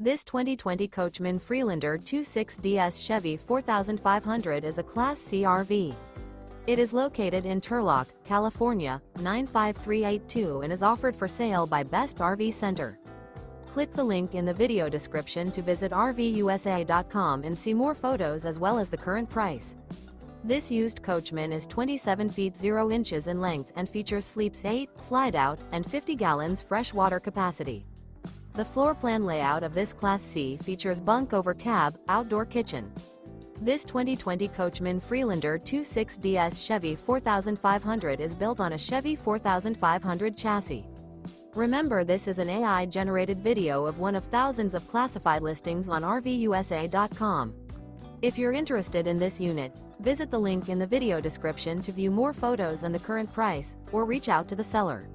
This 2020 Coachmen Freelander 26DS Chevy 4500 is a Class C RV. It is located in Turlock, California, 95382 and is offered for sale by Best RV Center. Click the link in the video description to visit RVUSA.com and see more photos as well as the current price. This used Coachman is 27 feet 0 inches in length and features sleeps 8, Slideout, and 50 gallons fresh water capacity. The floor plan layout of this Class C features bunk over cab, outdoor kitchen. This 2020 Coachmen Freelander 26DS Chevy 4500 is built on a Chevy 4500 chassis. Remember, this is an AI-generated video of one of thousands of classified listings on RVUSA.com. If you're interested in this unit, visit the link in the video description to view more photos and the current price, or reach out to the seller.